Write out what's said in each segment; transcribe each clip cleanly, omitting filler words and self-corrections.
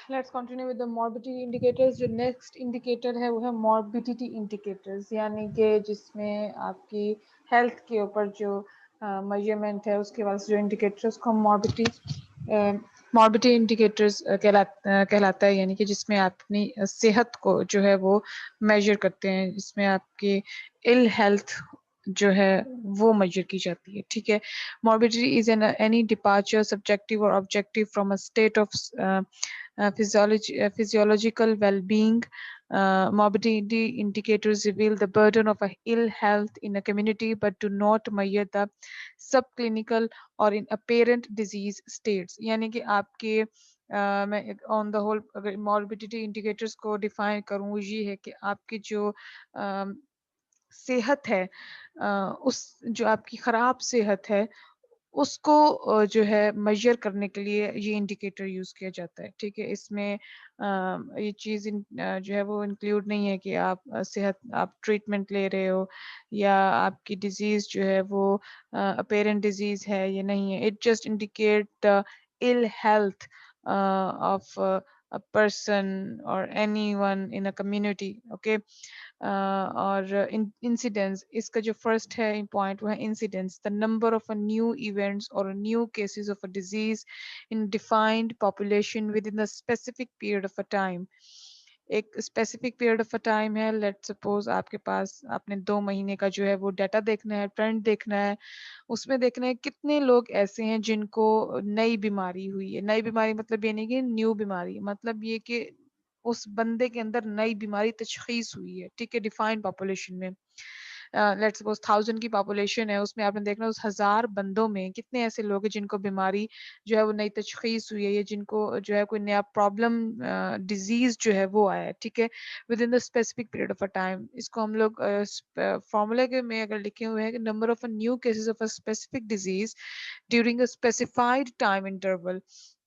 Let's continue with the morbidity indicators. جو next indicator ہے وہ ہے موربیڈیٹی انڈیکیٹرز، یعنی کہ جس میں آپ کی ہیلتھ کے اوپر جو میجرمنٹ ہے اس کے بعد جو انڈیکیٹرز کو موربیڈی انڈیکیٹرز کہلاتا ہے، یعنی کہ جس میں آپ اپنی صحت کو جو ہے وہ میجر کرتے ہیں، جس میں آپ کی ال ہیلتھ جو ہے وہ میجر کی جاتی ہے. ٹھیک ہے. Morbidity is any departure, subjective or objective, from a state of physiological well-being. Morbidity indicators reveal the burden of ill health in a community but do not measure the subclinical or in apparent disease states. یعنی کہ آپ کے میں آن the whole اگر موربیڈیٹی indicators کو define کروں، یہ ہے کہ آپ کی جو صحت ہے، اس جو آپ کی خراب صحت ہے اس کو جو ہے میجر کرنے کے لیے یہ انڈیکیٹر یوز کیا جاتا ہے. ٹھیک ہے. اس میں یہ چیز جو ہے وہ انکلوڈ نہیں ہے کہ آپ ٹریٹمنٹ لے رہے ہو یا آپ کی ڈیزیز جو ہے وہ اپیرنٹ ڈیزیز ہے یا نہیں ہے. It just indicate the ill health of a person or anyone in a community. Okay. اور انسیڈنس، اس کا جو فرسٹ ہے پوائنٹ وہ ہے incidence, the number of new events اور new cases of a disease in defined population within specific period of a time. ایک specific period of a time ہے، لیٹ سپوز آپ کے پاس آپ نے 2 مہینے کا جو ہے وہ ڈیٹا دیکھنا ہے، ٹرینڈ دیکھنا ہے. اس میں دیکھنا ہے کتنے لوگ ایسے ہیں جن کو نئی بیماری ہوئی ہے. نئی بیماری مطلب یہ نہیں کہ نیو بیماری، مطلب یہ کہ اس بندے کے اندر نئی بیماری تشخیص ہوئی ہے. ٹھیک ہے. ڈیفائنڈ پاپولیشن میں لیٹ سپوز 1000 کی پاپولیشن ہے، اس میں آپ نے دیکھنا اس 1000 بندوں میں کتنے ایسے لوگ ہیں جن کو بیماری جو ہے وہ نئی تشخیص ہوئی ہے یا جن کو جو ہے کوئی نیا پرابلم ڈیزیز جو ہے وہ آیا ہے. ٹھیک ہے. Within the specific period of a time. اس کو ہم لوگ فارمولا کے میں اگر لکھے ہوئے ہیں کہ number of new cases of a specific disease during a specified time interval.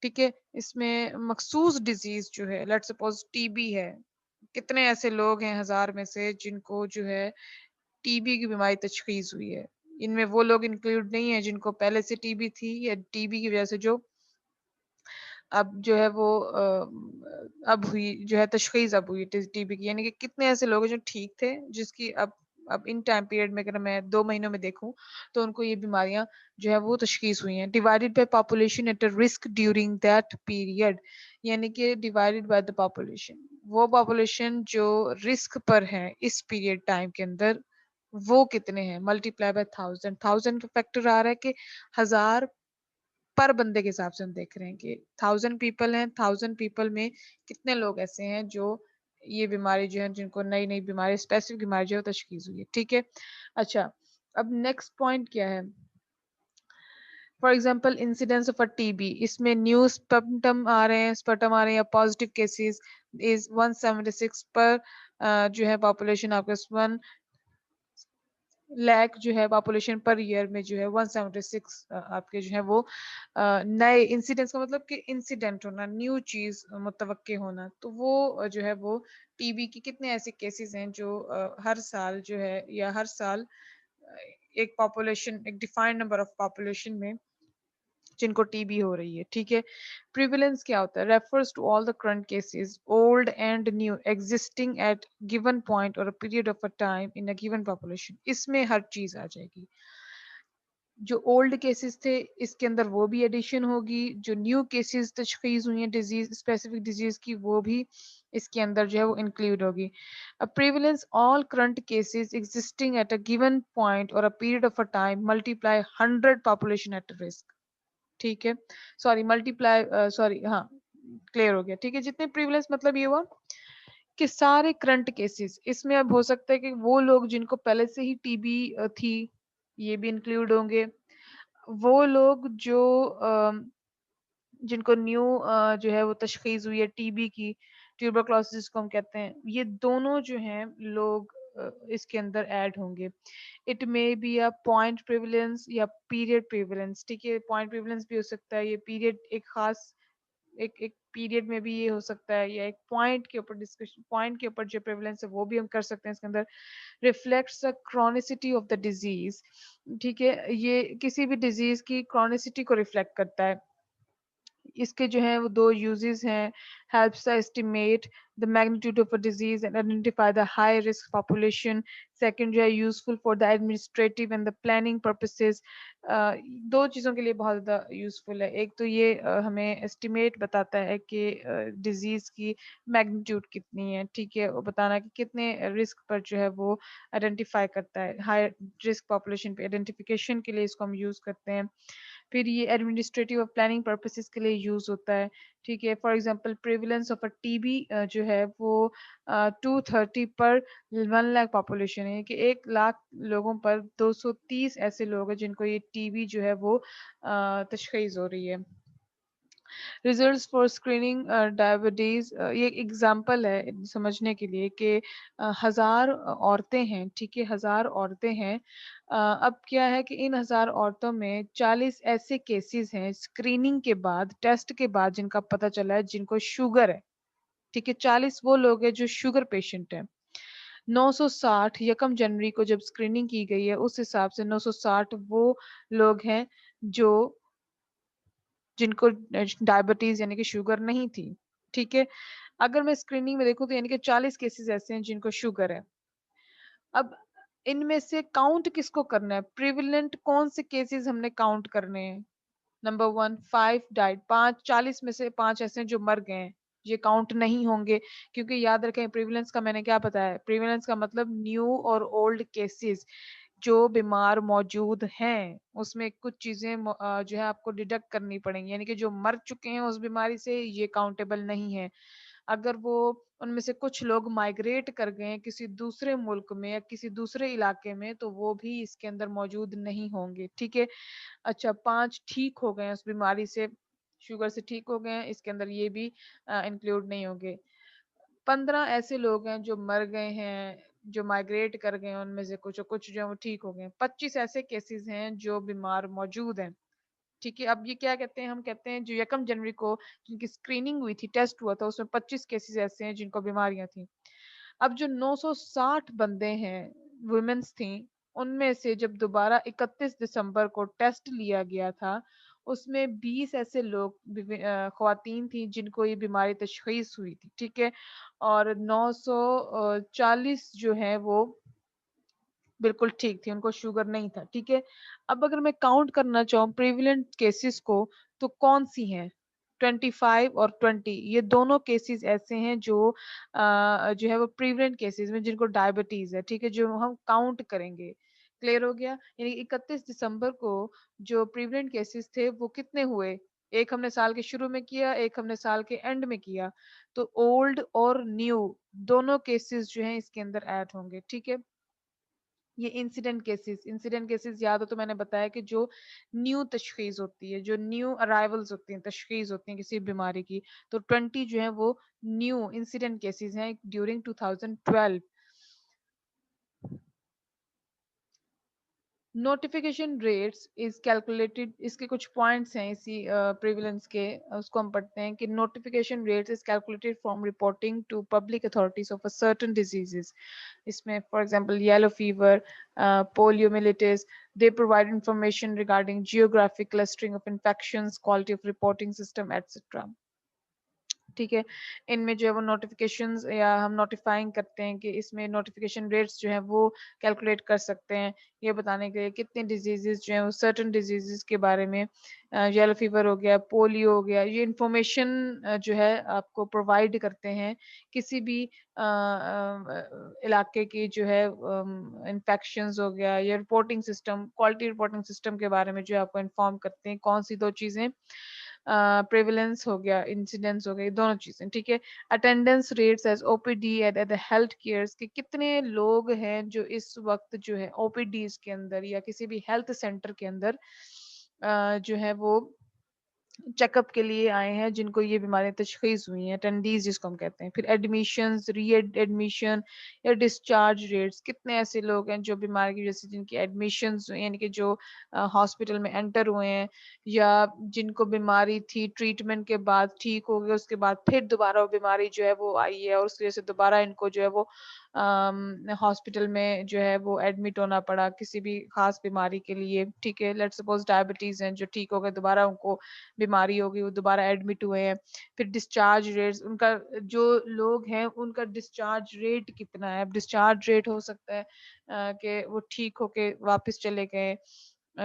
ٹھیک ہے. اس میں مخصوص ڈیزیز جو ہے لیٹ سپوز ٹی بی ہے، کتنے ایسے لوگ ہیں 1000 میں سے جن کو جو ہے ٹی بی کی بیماری تشخیص ہوئی ہے. ان میں وہ لوگ انکلوڈ نہیں ہیں جن کو پہلے سے ٹی بی تھی یا ٹی بی کی وجہ سے جو اب جو ہے وہ اب ہوئی جو ہے تشخیص اب ہوئی ٹی بی کی. یعنی کہ کتنے ایسے لوگ ہیں جو ٹھیک تھے جس کی اب ان ٹائم پیریڈ میں اگر میں 2 مہینوں میں دیکھوں تو ان کو یہ بیماریاں جو ہے وہ تشخیص ہوئی ہیں. Divided by population at a risk during that period. یعنی کہ ڈیوائڈیڈ بائی دا پاپولیشن، وہ پاپولیشن جو رسک پر ہے اس پیریڈ ٹائم کے اندر وہ کتنے ہیں، ملٹی پلائی بائی 1000 کا فیکٹر آ رہا ہے کہ 1000 پر بندے کے حساب سے ہم دیکھ رہے ہیں کہ 1000 پیپل ہیں، 1000 پیپل میں کتنے لوگ ایسے ہیں جو یہ بیماری جو ہے جن کو نئی نئی بیماری اسپیسیفک بیماری جو ہے تشخیص ہوئی ہے. ٹھیک ہے. اچھا اب نیکسٹ پوائنٹ کیا ہے؟ For example incidence of a T B. اس میں نیو اسپٹم آ رہے ہیں یا پازیٹیو کیسز از 176 پر جو ہے پاپولیشن آپ کے 1 لاکھ جو ہے پاپولیشن پر ایئر میں جو ہے 176 آپ کے جو ہے وہ نئے انسیڈنٹس کا مطلب کہ انسیڈنٹ ہونا، نیو چیز متوقع ہونا. تو وہ جو ہے وہ ٹی بی کی کتنے ایسے کیسز ہیں جو ہر سال جو ہے یا ہر سال ایک پاپولیشن ایک ڈیفائنڈ نمبر آف پاپولیشن میں جن کو ٹی بی ہو رہی ہے. ٹھیک ہے. پریویلنس کیا ہوتا ہے؟ Refers to all the current cases old and new existing at given point اور period of a time in given population. اس میں ہر چیز آ جائے گی. جو اولڈ کیسز تھے اس کے اندر وہ بھی ایڈیشن ہوگی، جو نیو کیسز تشخیص ہوئی ہیں ڈیزیز اسپیسیفک ڈیزیز کی وہ بھی اس کے اندر جو ہے وہ انکلوڈ ہوگی. Prevalence all current cases existing at a given point اور period of a time multiply 100 population at risk. ٹھیک ہے. سوری ملٹی پلائی سوری ہاں کلیئر ہو گیا. ٹھیک ہے. جتنے پریویلنس مطلب یہ ہوا کہ سارے کرنٹ کیسز، اس میں اب ہو سکتا ہے کہ وہ لوگ جن کو پہلے سے ہی ٹی بی تھی یہ بھی انکلوڈ ہوں گے، وہ لوگ جو جن کو نیو جو ہے وہ تشخیص ہوئی ہے ٹی بی کی، ٹیوبرکلوسس کو ہم کہتے ہیں، یہ دونوں جو ہیں لوگ اس کے اندر ایڈ ہوں گے. It may be a point prevalence یا پیریڈ پریویلنس. ٹھیک ہے. پوائنٹ پریویلنس بھی ہو سکتا ہے، یہ پیریڈ ایک خاص ایک پیریڈ میں بھی یہ ہو سکتا ہے، یا ایک پوائنٹ کے اوپر ڈسکشن پوائنٹ کے اوپر جو پریویلنس ہے وہ بھی ہم کر سکتے ہیں اس کے اندر. Reflects the chronicity of the disease. ٹھیک ہے. یہ کسی بھی ڈیزیز کی کرونیسٹی کو ریفلیکٹ کرتا ہے. اس کے جو ہیں وہ 2 یوزز ہیں. helps us estimate the magnitude of a disease and identify the high risk population. Second جو ہے useful for the administrative and the planning purposes. 2 چیزوں کے لیے بہت زیادہ یوزفل ہے. ایک تو یہ ہمیں اسٹیمیٹ بتاتا ہے کہ ڈیزیز کی میگنیٹیوڈ کتنی ہے, ٹھیک ہے, وہ بتانا کہ کتنے رسک پر جو ہے وہ آئیڈینٹیفائی کرتا ہے. ہائی رسک پاپولیشن پہ آئیڈینٹیفیکیشن کے لیے اس کو ہم یوز کرتے ہیں. پھر یہ ایڈمنسٹریٹو اور پلاننگ پرپسز کے لیے یوز ہوتا ہے, ٹھیک ہے. For example prevalence of a T B جو ہے وہ 230 پر 1 لاکھ پاپولیشن ہے, کہ 1 لاکھ لوگوں پر 230 ایسے لوگ ہیں جن کو یہ ٹی بی جو ہے وہ تشخیص ہو رہی ہے. ریزلٹس فار اسکریننگ ڈائبٹیز, یہ ایک ایگزامپل ہے سمجھنے کے لیے کہ 1000 عورتیں ہیں, ٹھیک ہے, 1000 عورتیں ہیں. اب کیا ہے کہ ان 1000 عورتوں میں 40 ایسے کیسز ہیں اسکریننگ کے بعد, ٹیسٹ کے بعد, جن کا پتہ چلا ہے جن کو شوگر ہے, ٹھیک ہے. 40 وہ لوگ ہیں جو شوگر پیشنٹ ہیں. 960 یکم جنوری کو جب اسکریننگ کی گئی ہے اس حساب سے 960 وہ لوگ ہیں جو جن کو ڈائبٹیز یعنی کہ شوگر نہیں تھی, ٹھیک ہے. اگر میں اسکریننگ میں دیکھوں تو یعنی کہ 40 کیسز ایسے ہیں جن کو شوگر ہے. اب ان میں سے کاؤنٹ کس کو کرنا ہے, پریویلنٹ کون سے کیسز ہم نے کاؤنٹ کرنے ہیں. نمبر 1 5 ڈائٹ, 40 میں سے 5 ایسے ہیں جو مر گئے ہیں, یہ کاؤنٹ نہیں ہوں گے. کیونکہ یاد رکھیں پریویلنس کا میں نے کیا بتایا, پریویلنس کا مطلب نیو اور اولڈ کیسز جو بیمار موجود ہیں اس میں کچھ چیزیں جو ہے آپ کو ڈیڈکٹ کرنی پڑیں گی, یعنی کہ جو مر چکے ہیں اس بیماری سے یہ کاؤنٹیبل نہیں ہے. اگر وہ ان میں سے کچھ لوگ مائگریٹ کر گئے ہیں کسی دوسرے ملک میں یا کسی دوسرے علاقے میں تو وہ بھی اس کے اندر موجود نہیں ہوں گے, ٹھیک ہے. اچھا 5 ٹھیک ہو گئے ہیں اس بیماری سے, شوگر سے ٹھیک ہو گئے ہیں, اس کے اندر یہ بھی انکلوڈ نہیں ہوں گے. 15 ایسے لوگ ہیں جو مر گئے ہیں, جو مائگریٹ کر گئے ہیں, ان میں سے کچھ جو ہیں وہ ٹھیک ہو گئے ہیں. 25 ایسے کیسز ہیں جو بیمار موجود ہیں, ٹھیک ہے. اب یہ کیا کہتے ہیں, ہم کہتے ہیں جو 1 جنوری کو جن کی اسکریننگ ہوئی تھی, ٹیسٹ ہوا تھا, اس میں 25 کیسز ایسے ہیں جن کو بیماریاں تھیں. اب جو 960 بندے ہیں ویمنس تھیں, ان میں سے جب دوبارہ 31 دسمبر کو ٹیسٹ لیا گیا تھا اس میں 20 ایسے لوگ خواتین تھیں جن کو یہ بیماری تشخیص ہوئی تھی, ٹھیک ہے. اور 940 جو ہیں وہ بالکل ٹھیک تھی, ان کو شوگر نہیں تھا, ٹھیک ہے. اب اگر میں کاؤنٹ کرنا چاہوں پریویلنٹ کیسز کو تو کون سی ہیں, 25 اور 20, یہ دونوں کیسز ایسے ہیں جو ہے وہ پریویلنٹ کیسز میں جن کو ڈائبٹیز ہے, ٹھیک ہے, جو ہم کاؤنٹ کریں گے. کلیئر ہو گیا. یعنی 31 دسمبر کو جو پریویلنٹ کیسز تھے وہ کتنے ہوئے, ایک ہم نے سال کے شروع میں کیا, ایک ہم نے سال کے اینڈ میں کیا, تو اولڈ اور نیو دونوں کیسز جو ہیں اس کے اندر ایڈ ہوں گے, ٹھیک ہے. یہ انسیڈنٹ کیسز یاد ہو تو میں نے بتایا کہ جو نیو تشخیص ہوتی ہے, جو نیو ارائیولز ہوتی ہیں, تشخیص ہوتی ہیں کسی بیماری کی, تو 20 جو ہیں وہ نیو انسیڈنٹ کیسز ہیں during 2012. Notification rates is calculated, اس کے کچھ پوائنٹس ہیں اسی پریویلنس کے, اس کو ہم پڑھتے ہیں کہ notification rates is calculated from reporting to public authorities of certain diseases. اس میں for example yellow fever, poliomyelitis, they provide information regarding geographic clustering of infections, quality of reporting system, etc. ٹھیک ہے. ان میں جو ہے وہ نوٹیفیکیشنز یا ہم نوٹیفائنگ کرتے ہیں کہ اس میں نوٹیفیکیشن ریٹس جو ہیں وہ کیلکولیٹ کر سکتے ہیں, یہ بتانے کے لیے کتنے ڈیزیزز جو ہیں وہ سرٹن ڈیزیزز کے بارے میں, یلو فیور ہو گیا, پولیو ہو گیا, یہ انفارمیشن جو ہے آپ کو پرووائڈ کرتے ہیں کسی بھی علاقے کی جو ہے انفیکشنز ہو گیا, یا reporting system, quality reporting system کے بارے میں جو آپ کو انفارم کرتے ہیں. کون سی 2 چیزیں, پریویلنس ہو گیا, انسیڈنس ہو گئی, دونوں چیزیں, ٹھیک ہے. Attendance rates as O P D at the health cares, کہ کتنے لوگ ہیں جو اس وقت جو ہے او پی ڈیز کے اندر یا کسی بھی ہیلتھ سینٹر کے اندر جو ہے وہ چیک اپ کے لیے آئے ہیں جن کو یہ بیماریاں تشخیص ہوئی ہیں, اٹینڈیز جس کو ہم کہتے ہیں. پھر ایڈمیشنز, ری ایڈمیشن یا ڈسچارج ریٹس, کتنے ایسے لوگ ہیں جو بیماری کی وجہ سے جن کی ایڈمیشنز یعنی کہ جو ہاسپٹل میں انٹر ہوئے ہیں, یا جن کو بیماری تھی ٹریٹمنٹ کے بعد ٹھیک ہو گئے, اس کے بعد پھر دوبارہ وہ بیماری جو ہے وہ آئی ہے اور اس وجہ سے دوبارہ ان کو جو ہے وہ ہاسپٹل میں جو ہے وہ ایڈمٹ ہونا پڑا کسی بھی خاص بیماری کے لیے، ٹھیک ہے، لیٹ سپوز ڈائبٹیز ہیں جو ٹھیک ہو گئے، دوبارہ ان کو بیماری ہوگی، وہ دوبارہ ایڈمٹ ہوئے ہیں، پھر ڈسچارج ریٹس ان کا جو لوگ ہیں ان کا ڈسچارج ریٹ کتنا ہے، اب ڈسچارج ریٹ ہو سکتا ہے کہ وہ ٹھیک ہو کے واپس چلے گئے،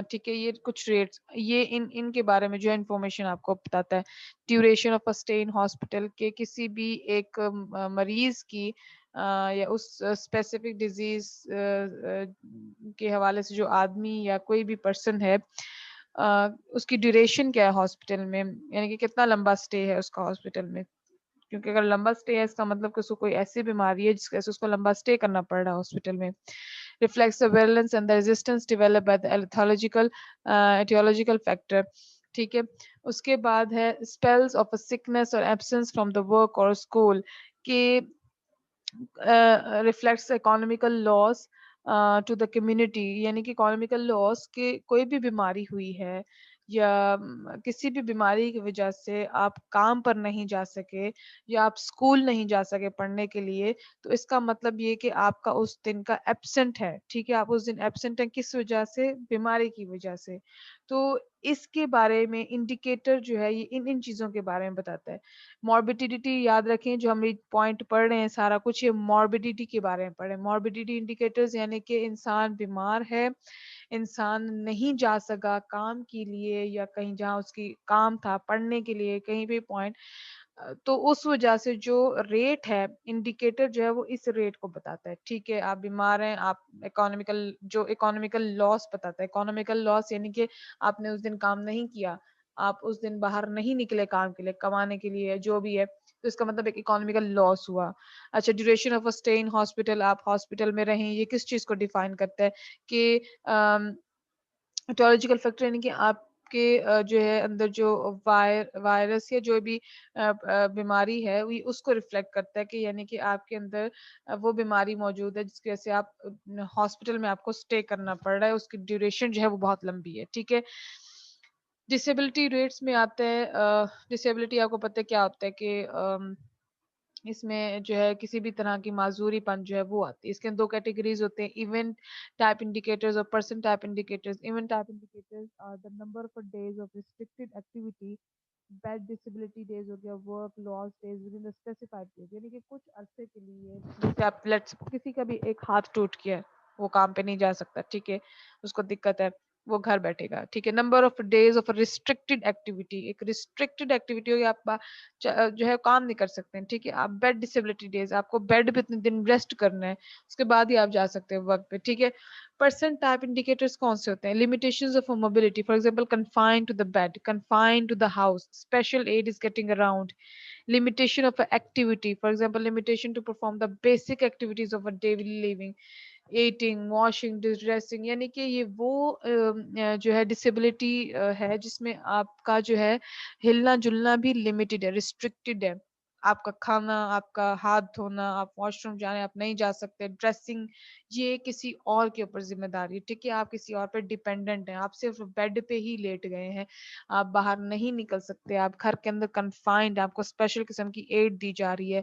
ٹھیک ہے، یہ کچھ ریٹس، یہ ان کے بارے میں جو ہے انفارمیشن آپ کو بتاتا ہے. Duration of stay in hospital کے کسی بھی ایک مریض کی یا اس اسپیسیفک ڈیزیز کے حوالے سے جو آدمی یا کوئی بھی پرسن ہے اس کی ڈیوریشن کیا ہے ہاسپٹل میں، یعنی کہ کتنا لمبا اسٹے ہے اس کا ہاسپٹل میں، کیونکہ اگر لمبا اسٹے ہے اس کا مطلب کہ اس کو کوئی ایسی بیماری ہے جس کی وجہ سے اس کو لمبا اسٹے کرنا پڑ رہا ہے ہاسپٹل میں. reflects the virulence and the resistance developed by the etiological factor. ٹھیک ہے، اس کے بعد ہے spells of a sickness or absence from the work or school کہ reflects the economical loss to the community، یعنی کہ economical loss کہ کوئی بھی بیماری ہوئی ہے یا کسی بھی بیماری کی وجہ سے آپ کام پر نہیں جا سکے یا آپ اسکول نہیں جا سکے پڑھنے کے لیے، تو اس کا مطلب یہ کہ آپ کا اس دن کا ایبسنٹ ہے، ٹھیک ہے، آپ اس دن ایبسنٹ ہیں کس وجہ سے، بیماری کی وجہ سے. تو اس کے بارے میں انڈیکیٹر جو ہے یہ ان چیزوں کے بارے میں بتاتا ہے. موربیڈیٹی یاد رکھیں، جو ہم پوائنٹ پڑھ رہے ہیں سارا کچھ یہ موربیڈیٹی کے بارے میں پڑھیں. موربیڈیٹی انڈیکیٹرز یعنی کہ انسان بیمار ہے، انسان نہیں جا سکا کام کے لیے یا کہیں جہاں اس کی کام تھا پڑھنے کے لیے کہیں بھی پوائنٹ، تو اس وجہ سے جو ریٹ ہے انڈیکیٹر جو ہے وہ اس ریٹ کو بتاتا ہے. ٹھیک ہے، آپ بیمار ہیں، آپ اکانومیکل لاس بتاتا ہے. اکانومیکل لاس یعنی کہ آپ نے اس دن کام نہیں کیا، آپ اس دن باہر نہیں نکلے کام کے لیے، کمانے کے لیے، جو بھی ہے، تو اس کا مطلب ایک اکانومیکل لاس ہوا. اچھا، duration of stay in hospital, آپ ہاسپٹل میں رہیں، یہ کس چیز کو ڈیفائن کرتا ہے کہ ایٹیولوجیکل فیکٹر یعنی کہ آپ کے جو ہے اندر جو وائرس یا جو بھی بیماری ہے اس کو ریفلیکٹ کرتا ہے کہ یعنی کہ آپ کے اندر وہ بیماری موجود ہے جس کی وجہ سے آپ ہاسپٹل میں آپ کو اسٹے کرنا پڑ رہا ہے، اس کی ڈیوریشن جو ہے وہ بہت لمبی ہے. ٹھیک ہے، ڈسیبلٹی ریٹس میں آتے ہیں. ڈسیبلٹی آپ کو پتہ ہے کیا ہوتا ہے کہ اس میں جو ہے کسی بھی طرح کی معذوری پن جو ہے وہ آتی ہے. اس کے دو کیٹیگریز ہوتے ہیں، ایونٹ ٹائپ انڈیکیٹرز اور person type indicators. Event type indicators are the number of days of restricted activity, bed disability days ہو گیا، work loss days within specified days, یعنی کہ کچھ عرصے کے لیے جیسے آپ کسی کا بھی ایک ہاتھ ٹوٹ گیا ہے، وہ کام پہ نہیں جا سکتا، ٹھیک ہے، اس کو دقت ہے، وہ گھر بیٹھے گا. ٹھیک ہے، number of days of restricted activity, ایک ریسٹرکٹڈ ایکٹیویٹی ہوگی، آپ جو ہے کام نہیں کر سکتے ہیں. ٹھیک ہے، آپ بیڈ ڈسیبلٹی ڈیز، آپ کو بیڈ پہ اتنے دن ریسٹ کرنا ہے، اس کے بعد ہی آپ جا سکتے ہیں وقت پہ. ٹھیک ہے، پرسن ٹائپ انڈیکیٹرز کون سے ہوتے ہیں؟ Limitations of mobility, for example confined to the bed, confined to the house, special aid is getting around. limitation of activity, for example limitation to perform the basic activities of a daily living, eating, washing, dressing, یعنی کہ یہ وہ جو ہے disability ہے جس میں آپ کا جو ہے ہلنا جلنا بھی لمیٹڈ ہے، ریسٹرکٹڈ ہے. آپ کا کھانا، آپ کا ہاتھ دھونا، آپ واش روم جانے آپ نہیں جا سکتے. ڈریسنگ یہ کسی اور کے اوپر ذمہ داری ہے، ٹھیک ہے، آپ کسی اور پہ ڈیپینڈنٹ ہیں، آپ صرف بیڈ پہ ہی لیٹ گئے ہیں، آپ باہر نہیں نکل سکتے، آپ گھر کے اندر کنفائنڈ، آپ کو اسپیشل قسم کی ایڈ دی جا رہی ہے.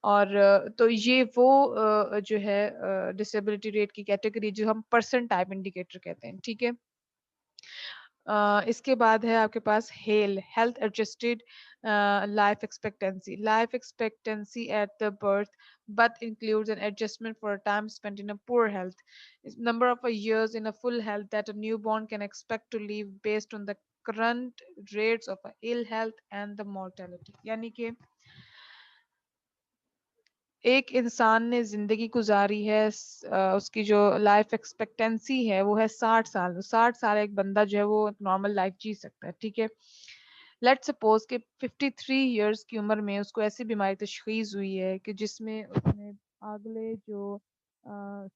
اور تو یہ وہ جو ہے ڈسیبلٹی ریٹ کی کیٹیگری جو ہم پرسن ٹائپ انڈیکیٹر کہتے ہیں. ٹھیک ہے، اس کے بعد ہے آپ کے پاس health adjusted life expectancy. Life expectancy at the birth but includes an adjustment for a time spent in a poor health. Number of years in a full health that a newborn can expect to live based on the current rates of ill health and the mortality. یعنی کہ ایک انسان نے زندگی گزاری ہے، اس کی جو لائف ایکسپیکٹینسی ہے وہ ہے 60 سال. 60 سال ایک بندہ جو ہے وہ نارمل لائف جی سکتا ہے. ٹھیک ہے، لیٹ سپوز کہ 53 ایئرس کی عمر میں اس کو ایسی بیماری تشخیص ہوئی ہے کہ جس میں اس نے اگلے جو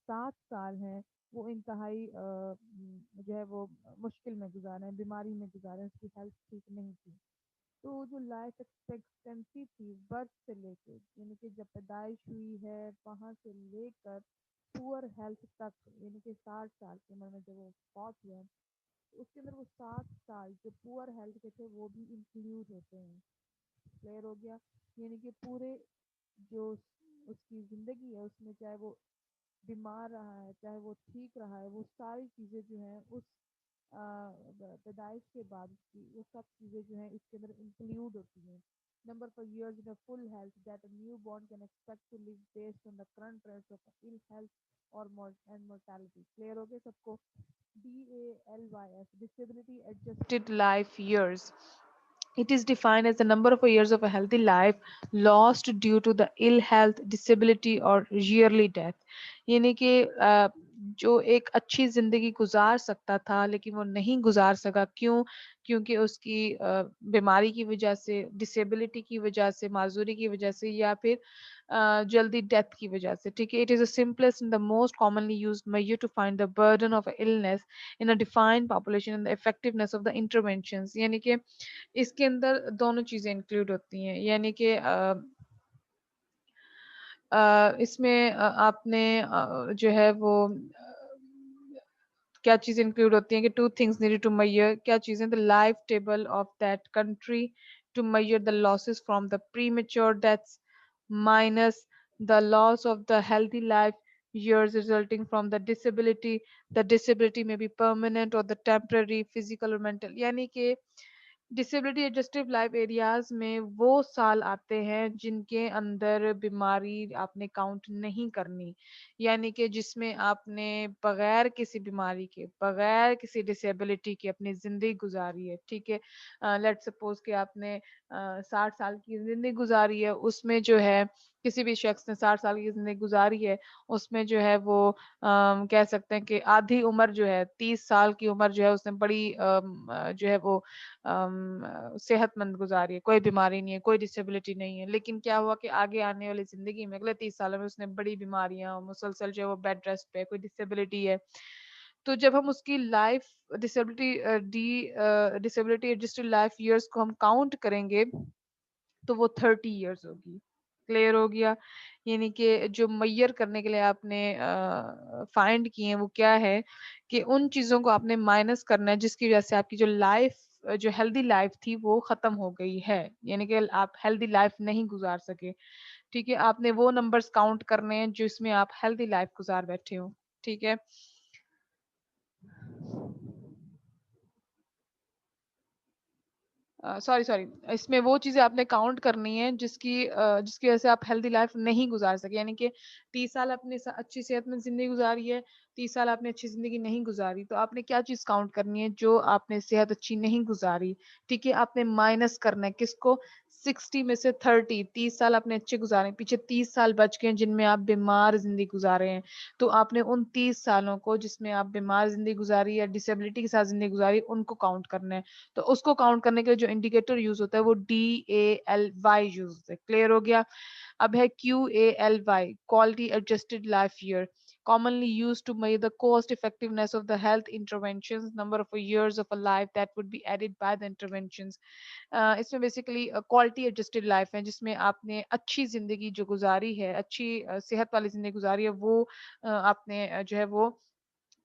7 سال ہیں وہ انتہائی جو ہے وہ مشکل میں گزارے ہیں، بیماری میں گزارے ہیں، اس کی ہیلتھ ٹھیک نہیں تھی. تو جو لائف ایکسپیکٹینسی تھی برتھ سے لے کے، یعنی کہ جب پیدائش ہوئی ہے وہاں سے لے کر پور ہیلتھ تک، یعنی کہ 60 سال کی عمر میں جب وہ فوت ہوا، اس کے اندر وہ 7 سال جو پور ہیلتھ کے تھے وہ بھی انکلوڈ ہوتے ہیں. کلیئر ہو گیا؟ یعنی کہ پورے جو اس کی زندگی ہے اس میں، چاہے وہ بیمار رہا ہے چاہے وہ ٹھیک رہا ہے، وہ ساری چیزیں جو ہیں اس پیدائش کے بعد اس کی وہ سب چیزیں جو ہیں اس کے اندر انکلوڈ ہوتی ہیں. Number for years in a full health that a newborn can expect to live based on the current rates of ill health or and mortality. Clear ہو گیا سب کو؟ DALYS disability adjusted life years. It is defined as the number of years of a healthy life lost due to the ill health, disability or yearly death. یعنی کہ جو ایک اچھی زندگی گزار سکتا تھا لیکن وہ نہیں گزار سکا. کیوں؟ کیونکہ اس کی بیماری کی وجہ سے، ڈسیبلٹی کی وجہ سے، معذوری کی وجہ سے، یا پھر جلدی ڈیتھ کی وجہ سے. ٹھیک ہے. It is the simplest and the most commonly used measure to find the burden of illness in a defined population and the effectiveness of the interventions. یعنی کہ اس کے اندر دونوں چیزیں انکلوڈ ہوتی ہیں. یعنی کہ اس میں آپ نے جو ہے وہ کیا چیزیں انکلوڈ ہوتی ہیں کہ two things needed to measure. کیا چیزیں؟ The life table of that country to measure the losses from the premature deaths minus the loss of the healthy life years resulting from the disability. The disability may be permanent or the temporary, physical or mental. یعنی کہ disability ایڈجسٹو life areas میں وہ سال آتے ہیں جن کے اندر بیماری آپ نے کاؤنٹ نہیں کرنی. یعنی کہ جس میں آپ نے بغیر کسی بیماری کے، بغیر کسی ڈسیبلٹی کے اپنی زندگی گزاری ہے. ٹھیک ہے. لیٹ سپوز کہ آپ نے 60 سال کی زندگی گزاری ہے. اس میں جو ہے کسی بھی شخص نے 60 سال کی زندگی گزاری ہے، اس میں جو ہے وہ کہہ سکتے ہیں کہ آدھی عمر جو ہے، 30 سال کی عمر جو ہے اس نے بڑی جو ہے وہ صحت مند گزاری ہے، کوئی بیماری نہیں ہے، کوئی ڈسیبلٹی نہیں ہے. لیکن کیا ہوا کہ آگے آنے والی زندگی میں اگلے 30 سالوں میں اس نے بڑی بیماریاں، مسلسل جو ہے وہ بیڈ ریسٹ پہ، کوئی ڈسیبلٹی ہے. تو جب ہم اس کی life disability adjusted life years کو ہم کاؤنٹ کریں گے تو وہ 30 ایئرس ہوگی. کلیئر ہو گیا؟ یعنی کہ جو میئر کرنے کے لیے آپ نے فائنڈ کیے ہیں وہ کیا ہے کہ ان چیزوں کو آپ نے مائنس کرنا ہے جس کی وجہ سے آپ کی جو لائف، جو ہیلدی لائف تھی وہ ختم ہو گئی ہے. یعنی کہ آپ ہیلدی لائف نہیں گزار سکے. ٹھیک ہے. آپ نے وہ نمبرز کاؤنٹ کرنے ہیں جس میں آپ ہیلدی لائف گزار بیٹھے ہو. ٹھیک ہے. سوری اس میں وہ چیزیں آپ نے کاؤنٹ کرنی ہے جس کی وجہ سے آپ ہیلدی لائف نہیں گزار سکے. یعنی کہ 30 سال اپنی اچھی صحت میں زندگی گزاری ہے، 30 سال آپ نے اچھی زندگی نہیں گزاری. تو آپ نے کیا چیز کاؤنٹ کرنی ہے؟ جو آپ نے صحت اچھی نہیں گزاری. ٹھیک ہے. آپ نے مائنس کرنا ہے کس کو؟ 60 میں سے 30. 30 سال آپ نے اچھے گزارے، پیچھے 30 سال بچ گئے جن میں آپ بیمار زندگی گزارے ہیں. تو آپ نے ان 30 سالوں کو جس میں آپ بیمار زندگی گزاری یا ڈسیبلٹی کے ساتھ زندگی گزاری ان کو کاؤنٹ کرنا ہے. تو اس کو کاؤنٹ کرنے کے لیے جو انڈیکیٹر یوز ہوتا ہے وہ DALY یوز ہوتا ہے. کلیئر ہو گیا؟ اب ہے QALY quality adjusted life year. commonly used to measure the cost effectiveness of the health interventions, number of years of a life that would be added by the interventions. اس میں basically quality adjusted life ہے جس میں آپ نے اچھی زندگی جو گزاری ہے، اچھی صحت والی زندگی گزاری ہے، وہ آپ نے جو ہے وہ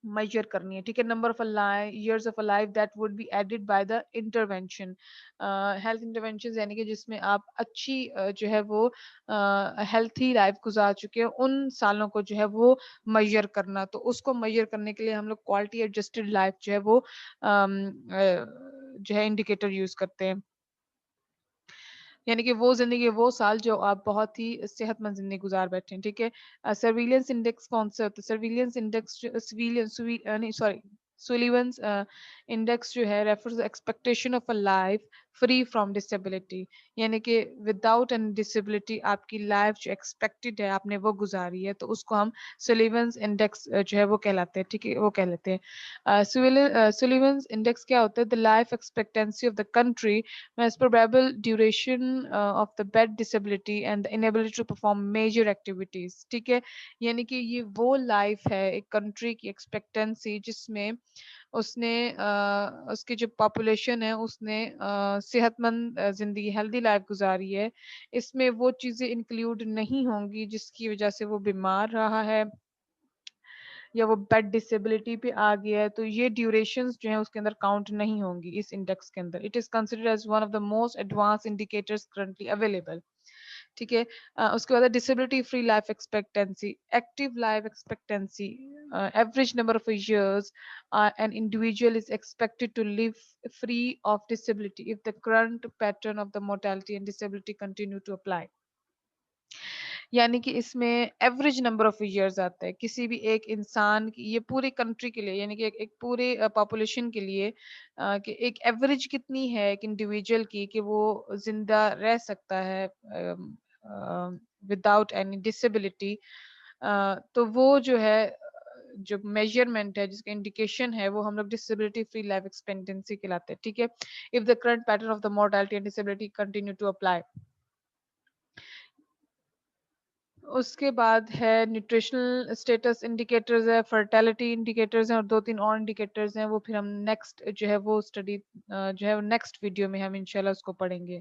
میجر کرنی ہے. ٹھیک ہے. Number of years of life that would be added by the intervention. Health intervention یعنی کہ جس میں آپ اچھی جو ہے وہ ہیلتھی لائف گزار چکے ہیں ان سالوں کو جو ہے وہ میجر کرنا. تو اس کو میجر کرنے کے لیے ہم لوگ کوالٹی ایڈجسٹڈ لائف جو ہے وہ جو ہے انڈیکیٹر یوز کرتے ہیں. یعنی کہ وہ زندگی، وہ سال جو آپ بہت ہی صحت مند زندگی گزار بیٹھے ہیں. ٹھیک ہے. سرویلنس انڈیکس کون سے ہوتے ہیں؟ سرویلنس انڈیکس سولیونس انڈیکس جو ہے refers expectation of a life free from disability. یعنی کہ وداؤٹ این ڈسیبلٹی آپ کی لائف جو ایکسپیکٹڈ ہے آپ نے وہ گزاری ہے، تو اس کو ہم سولیونس انڈیکس جو ہے وہ کہلاتے ہیں. ٹھیک ہے. وہ کہلاتے ہیں. سولیونس انڈیکس کیا ہوتا ہے؟ The life expectancy of the country as probable duration of the bed disability and the inability to perform major activities. ٹھیک ہے. یعنی کہ یہ وہ لائف ہے ایک کنٹری کی ایکسپیکٹنسی جس میں اس نے اس کی جو پاپولیشن ہے اس نے صحت مند زندگی، ہیلدی لائف گزاری ہے. اس میں وہ چیزیں انکلوڈ نہیں ہوں گی جس کی وجہ سے وہ بیمار رہا ہے یا وہ بیڈ ڈسیبلٹی پہ آ گیا ہے تو یہ ڈیوریشنز جو ہیں اس کے اندر کاؤنٹ نہیں ہوں گی اس انڈیکس کے اندر. It is considered as one of the most advance indicators currently available. ٹھیک ہے. اس کے بعد disability free life expectancy, active life expectancy, average number of years an individual is expected to live free of disability if the current pattern of the mortality and disability continue to apply. یعنی کہ اس میں average number of years آتا ہے کسی بھی ایک انسان کی, یہ پوری کنٹری کے لیے, یعنی کہ ایک پورے پاپولیشن کے لیے کہ ایک ایوریج کتنی ہے ایک انڈیویجول کی کہ وہ زندہ رہ سکتا ہے وداؤٹ اینی ڈسیبلٹی. تو وہ جو ہے جو میجرمنٹ ہے جس کا انڈیکیشن ہے وہ ہم لوگ ڈسیبلٹی فری لائف ایکسپیکٹنسی کہلاتے ہیں. ٹھیک ہے. If the current pattern of the mortality and disability continue to apply. اس کے بعد ہے نیوٹریشنل اسٹیٹس انڈیکیٹرز ہے, فرٹیلٹی انڈیکیٹرز ہیں, اور 2-3 اور انڈیکیٹرز ہیں. وہ پھر ہم نیکسٹ جو ہے وہ اسٹڈی جو ہے نیکسٹ ویڈیو میں ہم انشاءاللہ اس کو پڑھیں گے.